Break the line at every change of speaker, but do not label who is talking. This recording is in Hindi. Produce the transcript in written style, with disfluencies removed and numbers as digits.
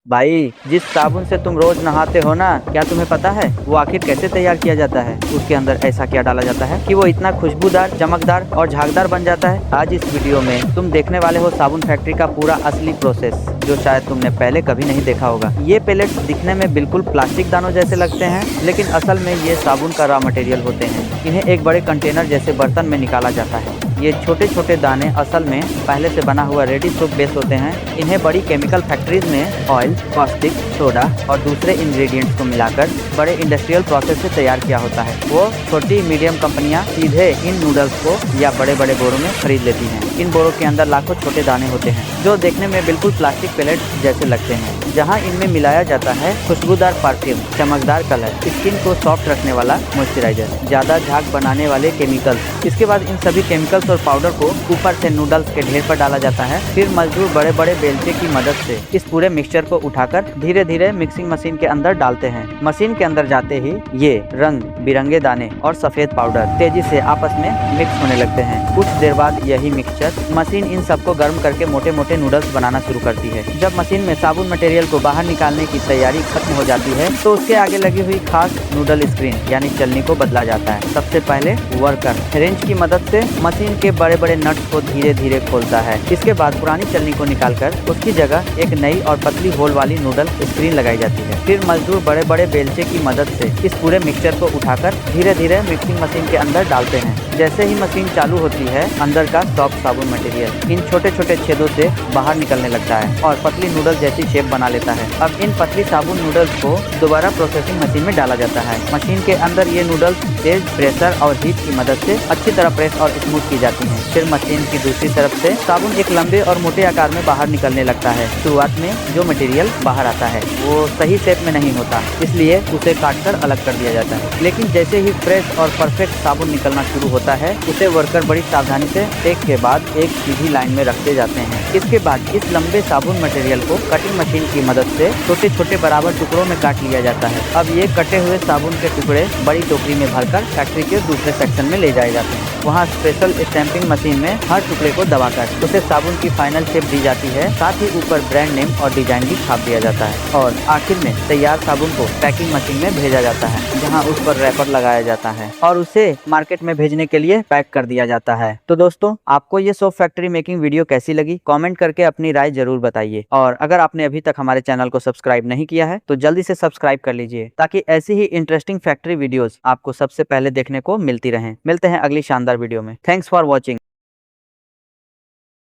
भाई, जिस साबुन से तुम रोज नहाते हो ना, क्या तुम्हें पता है वो आखिर कैसे तैयार किया जाता है? उसके अंदर ऐसा क्या डाला जाता है कि वो इतना खुशबूदार, चमकदार और झागदार बन जाता है? आज इस वीडियो में तुम देखने वाले हो साबुन फैक्ट्री का पूरा असली प्रोसेस, जो शायद तुमने पहले कभी नहीं देखा होगा। ये पैलेट्स दिखने में बिल्कुल प्लास्टिक दानों जैसे लगते हैं, लेकिन असल में ये साबुन का रॉ मटेरियल होते हैं। इन्हें एक बड़े कंटेनर जैसे बर्तन में निकाला जाता है। ये छोटे छोटे दाने असल में पहले से बना हुआ रेडी सोप बेस होते हैं। इन्हें बड़ी केमिकल फैक्ट्रीज में ऑयल, कॉस्टिक सोडा और दूसरे इंग्रेडिएंट्स को मिलाकर बड़े इंडस्ट्रियल प्रोसेस से तैयार किया होता है। वो छोटी मीडियम कंपनियां सीधे इन नूडल्स को या बड़े बड़े बोरों में खरीद लेती हैं। इन बोरों के अंदर लाखों छोटे दाने होते हैं, जो देखने में बिल्कुल प्लास्टिक पैलेट जैसे लगते हैं। जहाँ इनमें मिलाया जाता है खुशबूदार परफ्यूम, चमकदार कलर, स्किन को सॉफ्ट रखने वाला मॉइस्चराइजर, ज्यादा झाग बनाने वाले केमिकल्स। इसके बाद इन सभी केमिकल्स और पाउडर को ऊपर से नूडल्स के ढेर पर डाला जाता है। फिर मजदूर बड़े बड़े बेलचे की मदद से इस पूरे मिक्सचर को उठाकर धीरे धीरे मिक्सिंग मशीन के अंदर डालते हैं। मशीन के अंदर जाते ही ये रंग बिरंगे दाने और सफेद पाउडर तेजी से आपस में मिक्स होने लगते हैं। कुछ देर बाद यही मिक्सचर मशीन इन सबको गर्म करके मोटे मोटे नूडल्स बनाना शुरू करती है। जब मशीन में साबुन मटेरियल को बाहर निकालने की तैयारी खत्म हो जाती है, तो उसके आगे लगी हुई खास नूडल स्क्रीन यानी चलनी को बदला जाता है। सबसे पहले वर्कर रेंच की मदद से मशीन के बड़े बड़े नट्स को धीरे धीरे खोलता है। इसके बाद पुरानी चलनी को निकालकर उसकी जगह एक नई और पतली होल वाली नूडल स्क्रीन लगाई जाती है। फिर मजदूर बड़े बड़े बेलचे की मदद से इस पूरे मिक्सचर को उठाकर धीरे धीरे मिक्सिंग मशीन के अंदर डालते हैं। जैसे ही मशीन चालू होती है, अंदर का सॉफ्ट साबुन मटेरियल इन छोटे छोटे छेदों से बाहर निकलने लगता है और पतली नूडल जैसी शेप बना लेता है। अब इन पतली साबुन नूडल्स को दोबारा प्रोसेसिंग मशीन में डाला जाता है। मशीन के अंदर ये नूडल्स तेज प्रेशर और हीट की मदद से अच्छी तरह प्रेस और स्मूथ की जाती हैं। फिर मशीन की दूसरी तरफ से साबुन एक लंबे और मोटे आकार में बाहर निकलने लगता है। शुरुआत में जो मटेरियल बाहर आता है वो सही शेप में नहीं होता, इसलिए उसे काटकर अलग कर दिया जाता है। लेकिन जैसे ही फ्रेश और परफेक्ट साबुन निकलना शुरू होता है, उसे वर्कर बड़ी सावधानी से एक के बाद एक सीधी लाइन में रखते जाते हैं। इसके बाद इस लंबे साबुन मटेरियल को कटिंग मशीन की मदद से छोटे छोटे बराबर टुकड़ों में काट लिया जाता है। अब ये कटे हुए साबुन के टुकड़े बड़ी टोकरी में भरकर फैक्ट्री के दूसरे सेक्शन में ले जाए जाते हैं। वहाँ स्पेशल स्टैंपिंग मशीन में हर टुकड़े को दबाकर उसे साबुन की फाइनल शेप दी जाती है। साथ ही ऊपर ब्रांड नेम और डिजाइन भी छाप दिया जाता है और आखिर में तैयार साबुन को पैकिंग मशीन में भेजा जाता है, जहाँ उस पर रैपर लगाया जाता है और उसे मार्केट में भेजने के लिए पैक कर दिया जाता है। तो दोस्तों, आपको ये सोप फैक्ट्री मेकिंग वीडियो कैसी लगी? कमेंट करके अपनी राय जरूर बताइए। और अगर आपने अभी तक हमारे चैनल को सब्सक्राइब नहीं किया है, तो जल्दी से सब्सक्राइब कर लीजिए, ताकि ऐसी ही इंटरेस्टिंग फैक्ट्री वीडियोस आपको सबसे पहले देखने को मिलती रहें। मिलते हैं अगली शानदार वीडियो में। Thanks for watching.